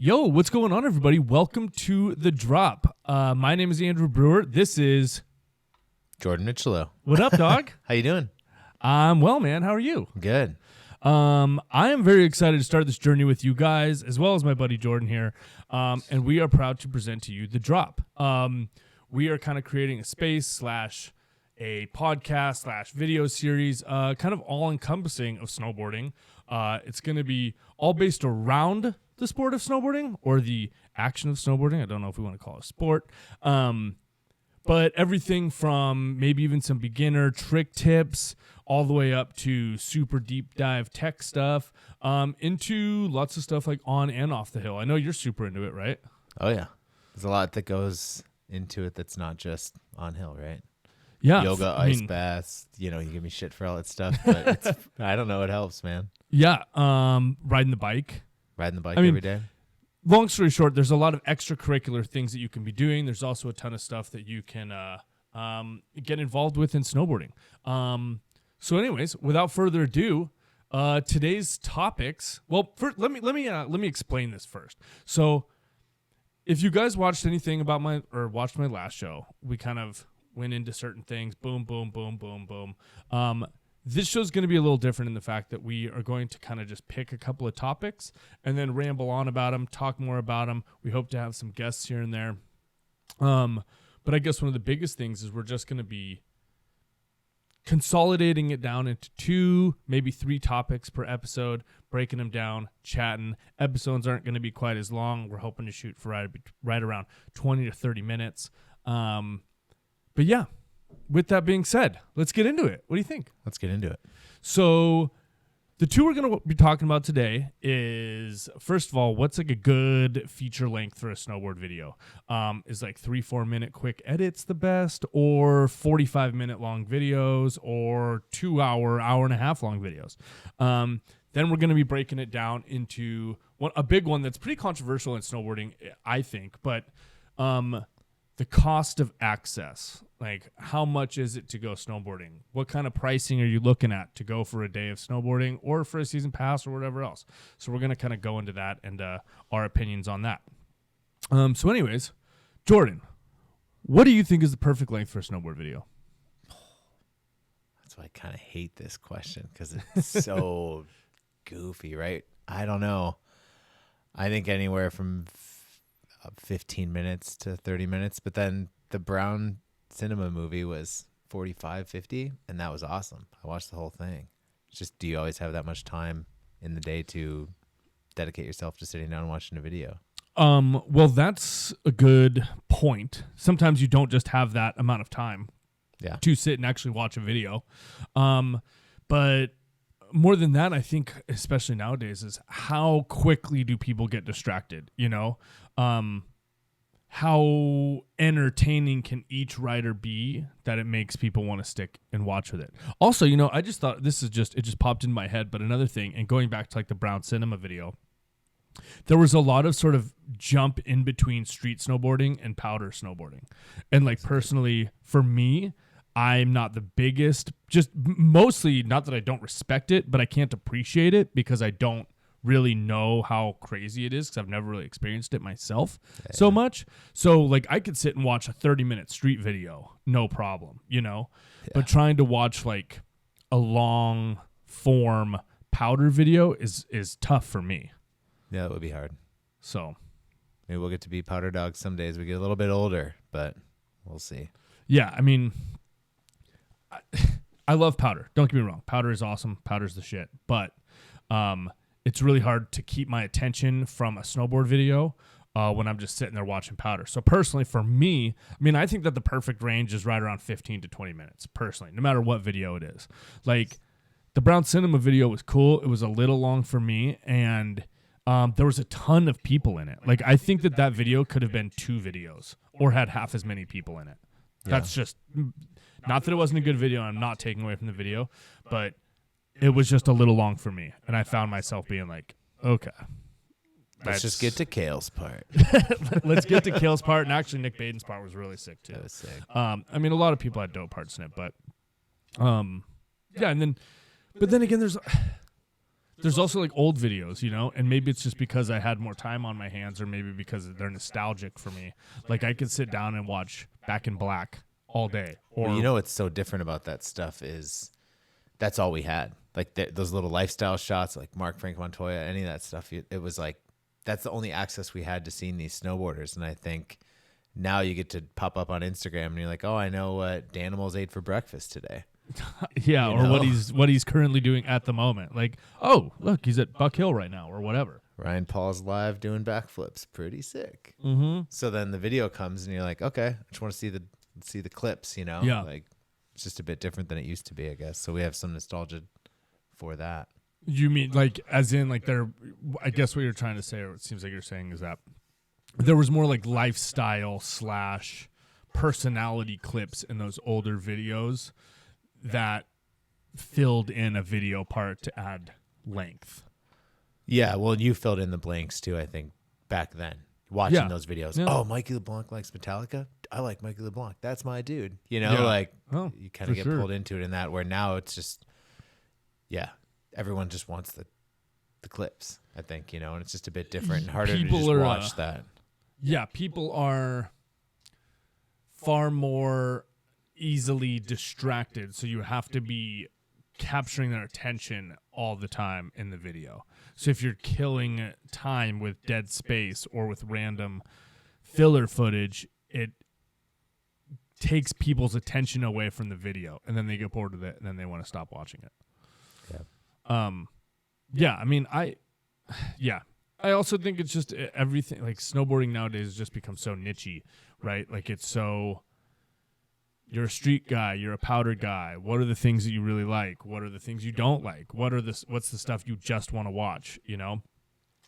Yo, what's going on, everybody? Welcome to The Drop. My name is Andrew Brewer. This is... Jordan Mitchello. What up, dog? How you doing? I'm well, man. How are you? Good. I am very excited to start this journey with you guys, as well as my buddy Jordan here. And we are proud to present to you The Drop. We are kind of creating a space / a podcast / video series, kind of all-encompassing of snowboarding. It's going to be all based around the sport of snowboarding or the action of snowboarding. I don't know if we want to call it a sport. But everything from maybe even some beginner trick tips all the way up to super deep dive tech stuff, into lots of stuff like on and off the hill. I know you're super into it, right? Oh, yeah. There's a lot that goes into it that's not just on hill, right? Yeah. Yoga, ice baths, you give me shit for all that stuff, but I don't know, it helps, man. Yeah. Riding the bike. Every day. Long story short, there's a lot of extracurricular things that you can be doing. There's also a ton of stuff that you can get involved with in snowboarding. So anyways, without further ado, today's topics. Well, first, let me explain this first. So if you guys watched anything about watched my last show, we kind of went into certain things. Boom, boom, boom, boom, boom. This show's going to be a little different in the fact that we are going to kind of just pick a couple of topics and then ramble on about them, talk more about them. We hope to have some guests here and there. But I guess one of the biggest things is we're just going to be consolidating it down into 2, maybe 3 topics per episode, breaking them down, chatting. Episodes aren't going to be quite as long. We're hoping to shoot for right around 20 to 30 minutes. But yeah. With that being said, let's get into it. What do you think? Let's get into it. So the 2 we're going to be talking about today is, first of all, what's like a good feature length for a snowboard video? Is like 3-4 minute quick edits the best, or 45-minute long videos, or 2-hour, hour and a half long videos? Then we're going to be breaking it down into a big one that's pretty controversial in snowboarding, I think, but the cost of access. Like, how much is it to go snowboarding? What kind of pricing are you looking at to go for a day of snowboarding or for a season pass or whatever else? So we're going to kind of go into that and our opinions on that. So anyways, Jordan, what do you think is the perfect length for a snowboard video? That's why I kind of hate this question, because it's so goofy, right? I don't know. I think anywhere from 15 minutes to 30 minutes, but then the Brown Cinema movie was 45, 50, and that was awesome. I watched the whole thing. It's just, do you always have that much time in the day to dedicate yourself to sitting down and watching a video? Well, that's a good point. Sometimes you don't just have that amount of time to sit and actually watch a video. But more than that, I think, especially nowadays, is how quickly do people get distracted, how entertaining can each rider be that it makes people want to stick and watch with it. Also, I just thought it just popped in my head, but another thing, and going back to like the Brown Cinema video, there was a lot of sort of jump in between street snowboarding and powder snowboarding. And like personally, for me, I'm not the biggest, just mostly not that I don't respect it, but I can't appreciate it because I don't really know how crazy it is because I've never really experienced it myself so much. So like I could sit and watch a 30-minute street video, no problem, but trying to watch like a long form powder video is tough for me. Yeah, it would be hard. So maybe we'll get to be powder dogs some days. We get a little bit older, but we'll see. Yeah, I mean, I love powder. Don't get me wrong. Powder is awesome. Powder's the shit. But it's really hard to keep my attention from a snowboard video when I'm just sitting there watching powder. So personally, for me, I think that the perfect range is right around 15 to 20 minutes, personally, no matter what video it is. Like, the Brown Cinema video was cool. It was a little long for me, and there was a ton of people in it. Like, I think that video could have been 2 videos or had half as many people in it. Yeah. That's just, not that it wasn't a good video. I'm not taking away from the video, but it was just a little long for me. And I found myself being like, okay. Let's just get to Kale's part. Let's get to Kale's part. And actually, Nick Baden's part was really sick, too. That was sick. A lot of people had dope parts in it. But, yeah, and then, but then again, there's there's also like old videos, you know, and maybe it's just because I had more time on my hands, or maybe because they're nostalgic for me. Like I could sit down and watch Back in Black all day. Or Well, you know what's so different about that stuff is that's all we had. Like those little lifestyle shots, like Mark Frank Montoya, any of that stuff. It was like that's the only access we had to seeing these snowboarders. And I think now you get to pop up on Instagram and you're like, oh, I know what Danimals ate for breakfast today. yeah, or what he's currently doing at the moment. Like, oh, look, he's at Buck Hill right now, or whatever. Ryan Paul's live doing backflips, pretty sick. Mm-hmm. So then the video comes and you're like, okay, I just want to see the clips, you know? Yeah. Like it's just a bit different than it used to be, I guess. So we have some nostalgia for that. You mean like as in like I guess what you're trying to say, or it seems like you're saying, is that there was more like lifestyle / personality clips in those older videos that filled in a video part to add length. Yeah, well, you filled in the blanks too, I think, back then, watching those videos. Yeah. Oh, Mikey LeBlanc likes Metallica? I like Mikey LeBlanc. That's my dude. You know, you kind of get pulled into it in that, where now it's just, everyone just wants the clips, I think, you know, and it's just a bit different and harder to just watch that. Yeah, people are far more easily distracted, so you have to be capturing their attention all the time in the video. So if you're killing time with dead space or with random filler footage, it takes people's attention away from the video, and then they get bored with it, and then they want to stop watching it. I mean, I also think it's just everything, like snowboarding nowadays has just become so niche-y, right? Like it's so, you're a street guy, you're a powder guy. What are the things that you really like? What are the things you don't like? What's the stuff you just want to watch, you know?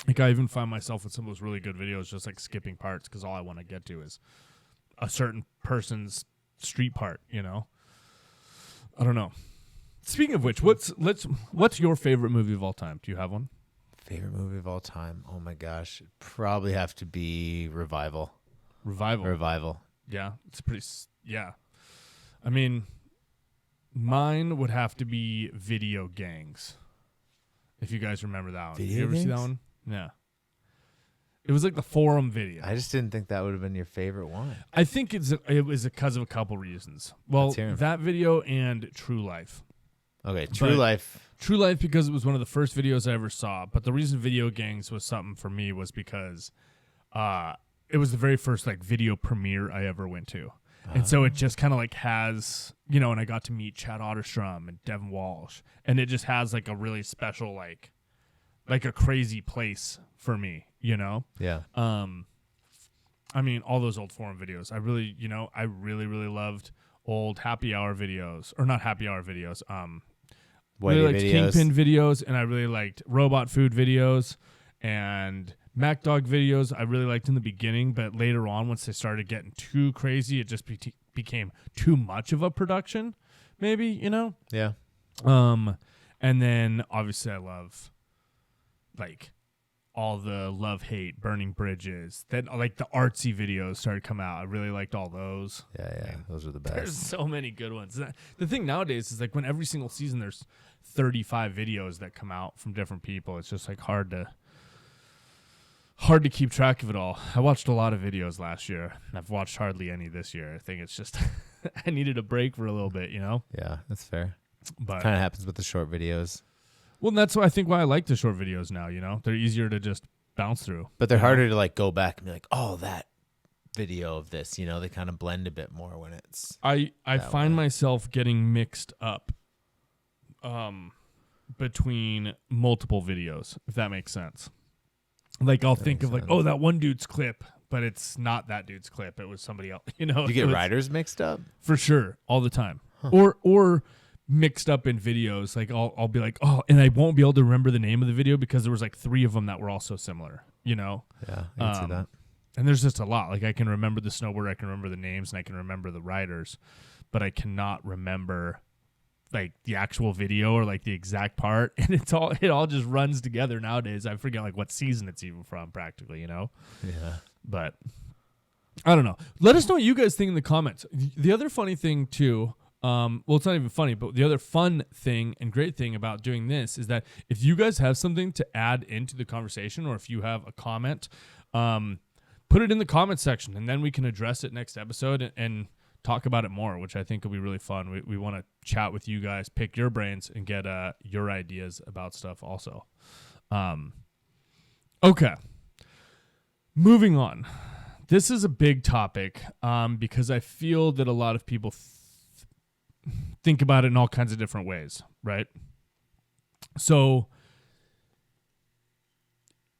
Like I even find myself with some of those really good videos just like skipping parts because all I want to get to is a certain person's street part, you know? I don't know. Speaking of which, what's your favorite movie of all time? Do you have one? Favorite movie of all time? Oh my gosh, it'd probably have to be Revival. Revival. Yeah, it's pretty. Yeah, I mean, mine would have to be Video Gangs. If you guys remember that one, Video you ever Gangs? see that one? Yeah. It was like the forum video. I just didn't think that would have been your favorite one. I think it was because of a couple reasons. Well, that video and True Life. Okay, True Life because it was one of the first videos I ever saw. But the reason Video Gangs was something for me was because it was the very first like video premiere I ever went to. And so it just kind of like has, you know, and I got to meet Chad Otterstrom and Devin Walsh. And it just has like a really special, like a crazy place for me, you know? Yeah. I mean, all those old forum videos. I really, really loved old happy hour videos. Or not happy hour videos. Really liked Kingpin videos, and I really liked robot food videos and Mac Dog videos. I really liked in the beginning, but later on, once they started getting too crazy, it just became too much of a production. Maybe, you know? Yeah. And then obviously I love like all the love hate burning bridges. Then like the artsy videos started coming out. I really liked all those. Yeah, those are the best. There's so many good ones. The thing nowadays is like when every single season there's 35 videos that come out from different people. It's just like hard to keep track of it all. I watched a lot of videos last year, and I've watched hardly any this year. I think it's just I needed a break for a little bit, you know? Yeah, that's fair. But kind of happens with the short videos. Well, that's why I like the short videos now, you know? They're easier to just bounce through. But they're harder to like go back and be like, oh, that video of this, you know? They kind of blend a bit more when it's I find myself getting mixed up between multiple videos, if that makes sense. Like I'll think of like, oh, that one dude's clip, but it's not that dude's clip. It was somebody else, you know? Do you get writers mixed up? For sure, all the time. Huh. Or mixed up in videos. Like I'll be like, oh, and I won't be able to remember the name of the video because there was like 3 of them that were all so similar, you know? Yeah, I can see that. And there's just a lot. Like I can remember the snowboard, I can remember the names, and I can remember the writers, but I cannot remember like the actual video or like the exact part. And it all just runs together nowadays. I forget like what season it's even from practically, you know? Yeah. But I don't know. Let us know what you guys think in the comments. The other funny thing too, well, it's not even funny, but the other fun thing and great thing about doing this is that if you guys have something to add into the conversation, or if you have a comment, put it in the comment section, and then we can address it next episode and talk about it more, which I think will be really fun. We want to chat with you guys, pick your brains, and get your ideas about stuff also. Okay. Moving on. This is a big topic because I feel that a lot of people think about it in all kinds of different ways, right? So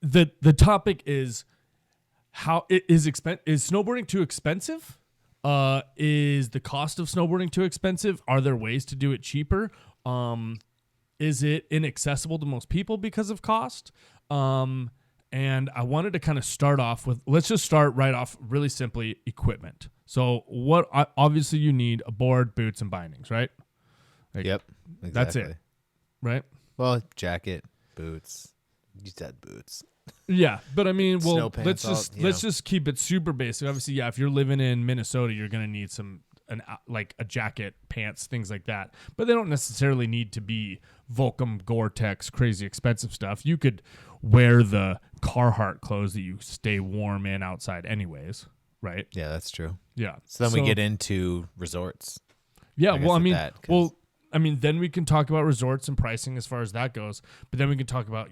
the topic is how is snowboarding too expensive? Is the cost of snowboarding too expensive? Are there ways to do it cheaper? Is it inaccessible to most people because of cost? And I wanted to kind of start off with, let's just start right off really simply, equipment. So obviously you need a board, boots, and bindings, right? Like, yep. Exactly. That's it, right? Well, jacket, boots. You said boots. Yeah, but I mean, well, Snow pants, let's just keep it super basic. Obviously, yeah, if you're living in Minnesota, you're gonna need like a jacket, pants, things like that. But they don't necessarily need to be Volcom, Gore-Tex, crazy expensive stuff. You could wear the Carhartt clothes that you stay warm in outside, anyways, right? Yeah, that's true. Yeah. So then we get into resorts. Yeah, well, I mean, then we can talk about resorts and pricing as far as that goes. But then we can talk about,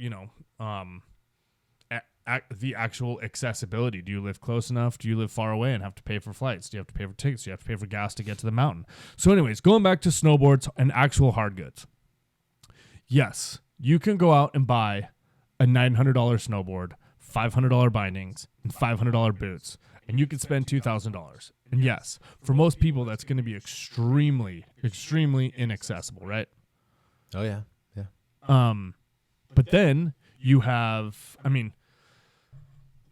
the actual accessibility. Do you live close enough? Do you live far away and have to pay for flights? Do you have to pay for tickets? Do you have to pay for gas to get to the mountain? So anyways, going back to snowboards and actual hard goods. Yes, you can go out and buy a $900 snowboard, $500 bindings, and $500 boots, and you can spend $2,000. And yes, for most people, that's going to be extremely, extremely inaccessible, right? Oh, yeah. Yeah. But then you have, I mean,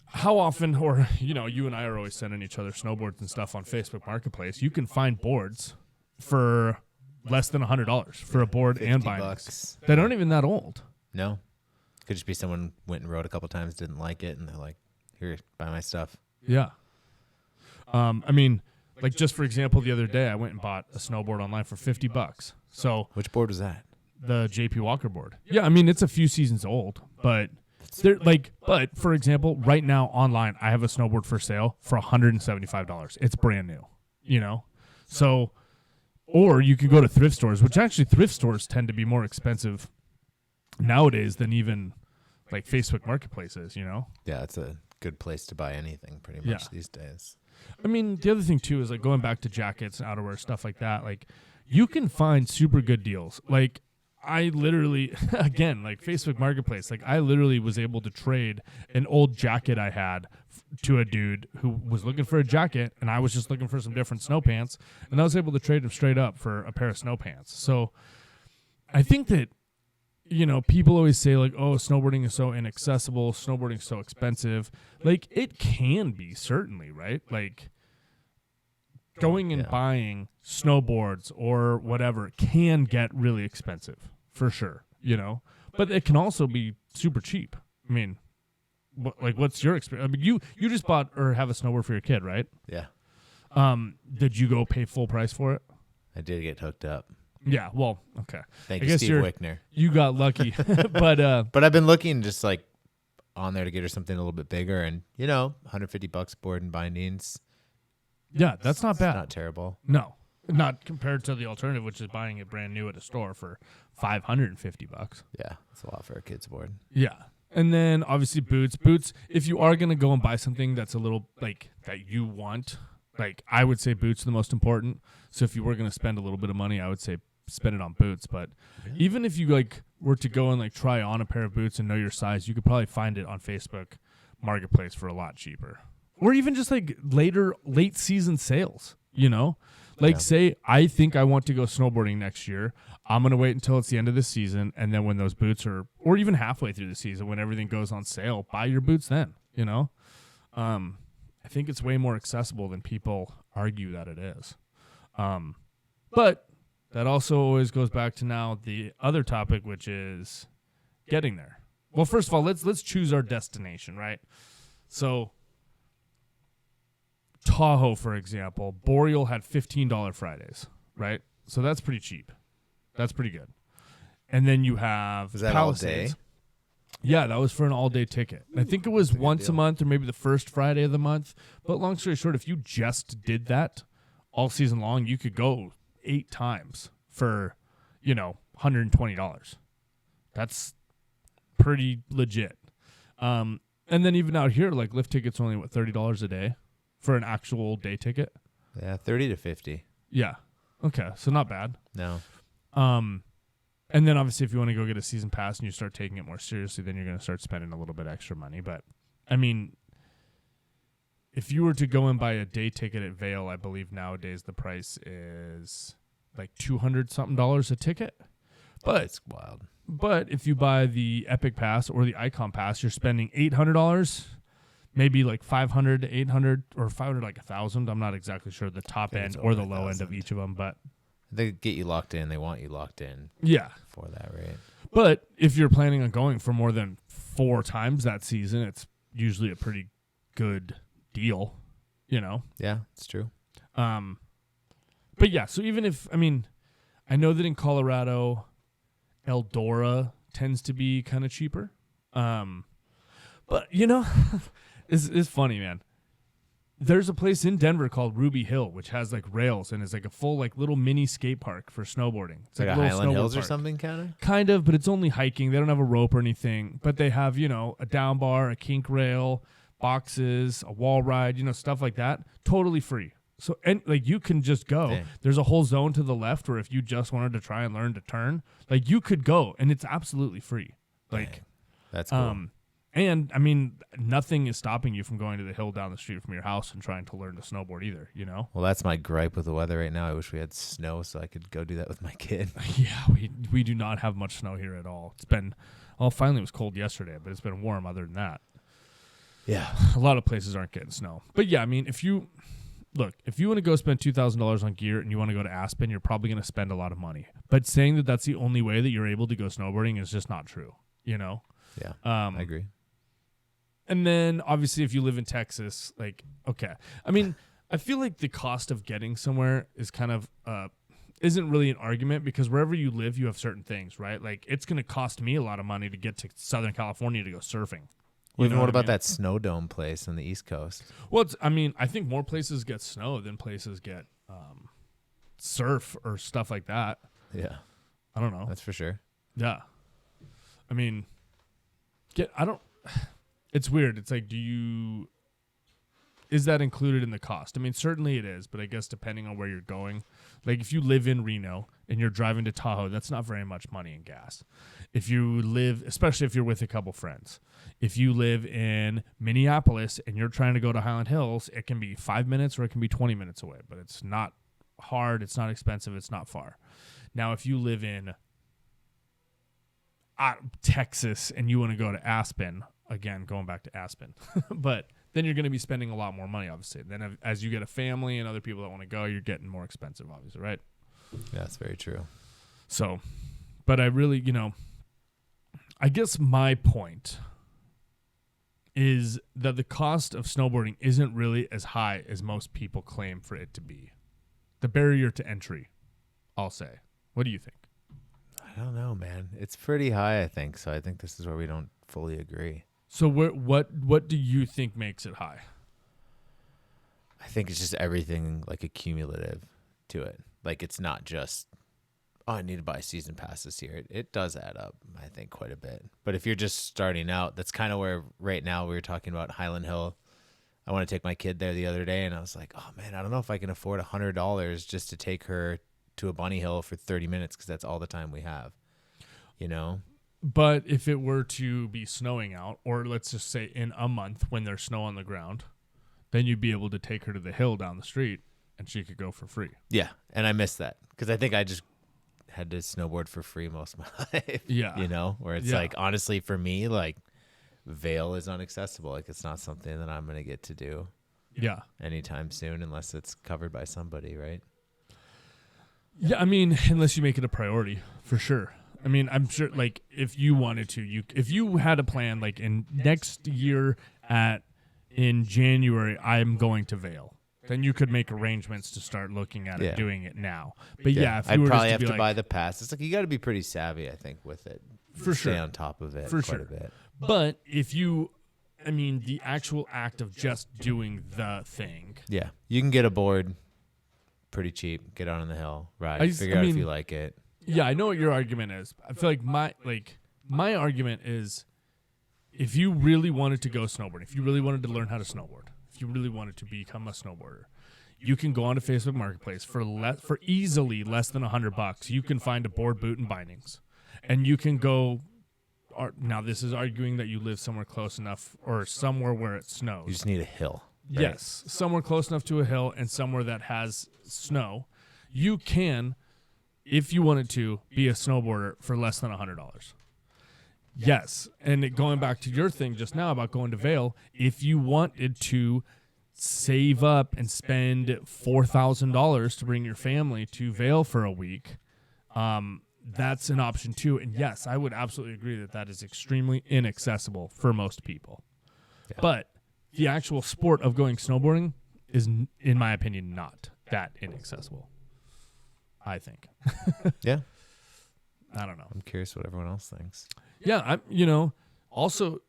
how often, or, you and I are always sending each other snowboards and stuff on Facebook Marketplace. You can find boards for less than $100 for a board and bindings. That aren't even that old. No. Could just be someone went and rode a couple times, didn't like it, and they're like, here, buy my stuff. Yeah. I mean, like just for example, the other day I went and bought a snowboard online for $50. So which board was that? The JP Walker board. Yeah, I mean, it's a few seasons old, but but for example, right now online, I have a snowboard for sale for $175. It's brand new, So, or you could go to thrift stores, which actually thrift stores tend to be more expensive nowadays than even like Facebook Marketplaces, Yeah, it's a good place to buy anything pretty much these days. I mean, the other thing too is like going back to jackets, outerwear, stuff like that. Like you can find super good deals. Like I literally, again, like Facebook Marketplace, like I literally was able to trade an old jacket I had to a dude who was looking for a jacket, and I was just looking for some different snow pants, and I was able to trade him straight up for a pair of snow pants. So I think that, people always say like, oh, snowboarding is so inaccessible, snowboarding is so expensive. Like it can be, certainly, right? Like going and buying snowboards or whatever can get really expensive for sure, but it can also be super cheap. I mean, what's your experience? I mean, you just bought or have a snowboard for your kid, right? Yeah. Did you go pay full price for it? I did get hooked up. Yeah. Well, okay. Thank you, Steve Wickner. You got lucky, but I've been looking just like on there to get her something a little bit bigger, and $150 board and bindings. Yeah, that's not bad. Not terrible. No, not compared to the alternative, which is buying it brand new at a store for $550. Yeah, it's a lot for a kid's board. Yeah, and then obviously boots. Boots. If you are gonna go and buy something that's a little like that you want, like I would say boots are the most important. So if you were gonna spend a little bit of money, I would say spend it on boots. But even if you like were to go and like try on a pair of boots and know your size, you could probably find it on Facebook Marketplace for a lot cheaper. Or even just like late season sales, say I think I want to go snowboarding next year. I'm going to wait until it's the end of the season. And then when those boots are, or even halfway through the season, when everything goes on sale, buy your boots then, I think it's way more accessible than people argue that it is. But that also always goes back to now the other topic, which is getting there. Well, first of all, let's choose our destination, right? So Tahoe, for example, Boreal had $15 Fridays, right? So that's pretty cheap. That's pretty good. And then you have Was that Palisades. all day? Yeah, that was for an all-day ticket. I think it was That's a good once a deal. month or maybe the first Friday of the month. But long story short, if you just did that all season long, you could go 8 times for, $120. That's pretty legit. And then even out here, like lift tickets are only $30 a day for an actual day ticket. Yeah, 30 to 50. Yeah. Okay, so not bad. No. And then obviously if you want to go get a season pass and you start taking it more seriously, then you're going to start spending a little bit extra money. But I mean, if you were to go and buy a day ticket at Vail, I believe nowadays the price is like $200 something a ticket. But It's wild. But if you buy the Epic Pass or the Icon Pass, you're spending $800, maybe like $500 to $800, or $500 like $1,000. I'm not exactly sure the top think end it's or the over low end of 1,000. each of them, but They get you locked in. They want you locked in yeah. for that, right? But if you're planning on going for more than 4 times that season, it's usually a pretty good deal, Yeah, it's true. But yeah, so even if, I know that in Colorado, Eldora tends to be kind of cheaper. But it's funny, man. There's a place in Denver called Ruby Hill, which has like rails and is like a full like little mini skate park for snowboarding. It's like a little Highland snowboard Hills or park. something, kind of? Kind of, but it's only hiking. They don't have a rope or anything, but they have, a down bar, a kink rail, boxes, a wall ride, stuff like that. Totally free. So, and like you can just go. Dang. There's a whole zone to the left where if you just wanted to try and learn to turn, like you could go and it's absolutely free. Like, Dang. That's cool. and nothing is stopping you from going to the hill down the street from your house and trying to learn to snowboard either, Well, that's my gripe with the weather right now. I wish we had snow so I could go do that with my kid. Yeah, we do not have much snow here at all. It's been, finally it was cold yesterday, but it's been warm other than that. Yeah. A lot of places aren't getting snow. But yeah, if you want to go spend $2,000 on gear and you want to go to Aspen, you're probably going to spend a lot of money. But saying that that's the only way that you're able to go snowboarding is just not true, Yeah, I agree. And then obviously if you live in Texas, like, okay. I feel like the cost of getting somewhere is kind of isn't really an argument because wherever you live, you have certain things, right? Like it's going to cost me a lot of money to get to Southern California to go surfing. Well, even what about I mean? that snow dome place on the East Coast? Well, I think more places get snow than places get surf or stuff like that. Yeah, I don't know. that's for sure. Yeah. It's weird. It's like, is that included in the cost? Certainly it is, but I guess depending on where you're going, like if you live in Reno and you're driving to Tahoe, that's not very much money in gas. If you live, especially if you're with a couple friends, if you live in Minneapolis and you're trying to go to Highland Hills, it can be 5 minutes or it can be 20 minutes away, but it's not hard. It's not expensive. It's not far. Now, if you live in Texas and you want to go to Aspen, again, going back to Aspen, but then you're going to be spending a lot more money, obviously. Then as you get a family and other people that want to go, you're getting more expensive, obviously, right? Yeah, that's very true. So, but I really, I guess my point is that the cost of snowboarding isn't really as high as most people claim for it to be. The barrier to entry, I'll say. What do you think? I don't know, man. It's pretty high, I think. So I think this is where we don't fully agree. So what do you think makes it high? I think it's just everything like accumulative to it. Like it's not just, I need to buy season passes here. It does add up, I think, quite a bit. But if you're just starting out, that's kind of where right now we were talking about Highland Hill. I want to take my kid there the other day, and I was like, oh, man, I don't know if I can afford $100 just to take her to a bunny hill for 30 minutes because that's all the time we have, But if it were to be snowing out, or let's just say in a month when there's snow on the ground, then you'd be able to take her to the hill down the street and she could go for free. Yeah, and I missed that because I think I just had to snowboard for free most of my life. Yeah. Where it's like, honestly, for me, like Vail is unaccessible. Like it's not something that I'm going to get to do anytime soon unless it's covered by somebody, right? Yeah, unless you make it a priority, for sure. I'm sure, like, if you wanted to, if you had a plan, like, in next year in January, I'm going to Vail. then you could make arrangements to start looking at it, doing it now. But yeah, if you I'd were probably just have to to buy the pass. It's like you got to be pretty savvy, I think, with it. For Stay sure. on top of it For quite sure. a bit. But if you, I mean, the actual act of just doing the thing. Yeah, you can get a board pretty cheap. Get out on the hill, ride, figure out if you like it. Yeah, I know what your argument is. I feel like my argument is, if you really wanted to go snowboarding, if you really wanted to learn how to snowboard, if you really wanted to become a snowboarder, you can go onto Facebook Marketplace for easily less than $100. You can find a board, boot, and bindings, and you can go. Now this is arguing that you live somewhere close enough or somewhere where it snows. You just need a hill. Right? Yes, somewhere close enough to a hill and somewhere that has snow. You can, if you wanted to, be a snowboarder for less than $100. Yes, and going back to your thing just now about going to Vail, if you wanted to save up and spend $4,000 to bring your family to Vail for a week, that's an option too. And yes, I would absolutely agree that that is extremely inaccessible for most people. Yeah. But the actual sport of going snowboarding is, in my opinion, not that inaccessible, I think. Yeah. I don't know. I'm curious what everyone else thinks. Yeah, also,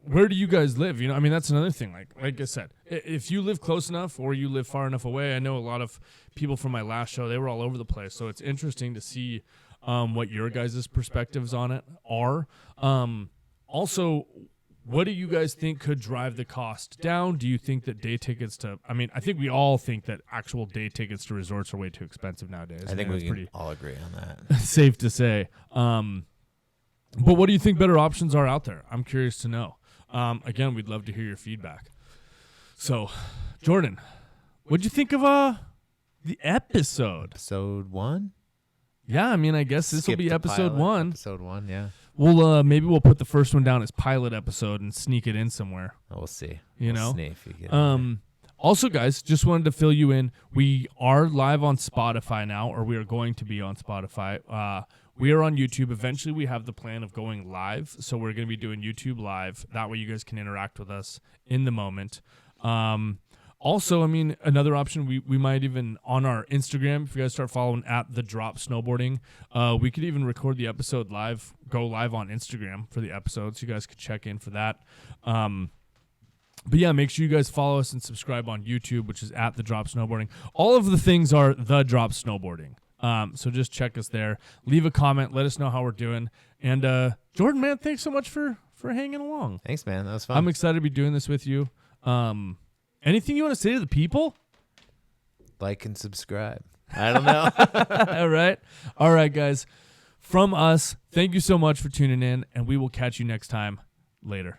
where do you guys live? I mean, that's another thing. Like I said, if you live close enough or you live far enough away, I know a lot of people from my last show, they were all over the place. So it's interesting to see what your guys' perspectives on it are. Also, what do you guys think could drive the cost down? Do you think that day tickets I think we all think that actual day tickets to resorts are way too expensive nowadays. I think we can all agree on that. Safe to say. But what do you think better options are out there? I'm curious to know. Again, we'd love to hear your feedback. So, Jordan, what'd you think of the episode? Episode 1? Yeah, I mean, I guess this will be episode 1. Episode 1, yeah. Maybe we'll put the first one down as pilot episode and sneak it in somewhere. We'll see. You know? See if you get also, guys, just wanted to fill you in. We are live on Spotify now, or we are going to be on Spotify. We are on YouTube. Eventually, we have the plan of going live, so we're going to be doing YouTube live. That way, you guys can interact with us in the moment. Also, I mean, another option, we might even, on our Instagram, if you guys start following at The Drop Snowboarding, we could even record the episode live, go live on Instagram for the episode, so you guys could check in for that. But yeah, make sure you guys follow us and subscribe on YouTube, which is at The Drop Snowboarding. All of the things are The Drop Snowboarding. So just check us there. Leave a comment. Let us know how we're doing. And Jordan, man, thanks so much for hanging along. Thanks, man. That was fun. I'm excited to be doing this with you. Anything you want to say to the people? Like and subscribe. I don't know. All right, guys. From us, thank you so much for tuning in, and we will catch you next time. Later.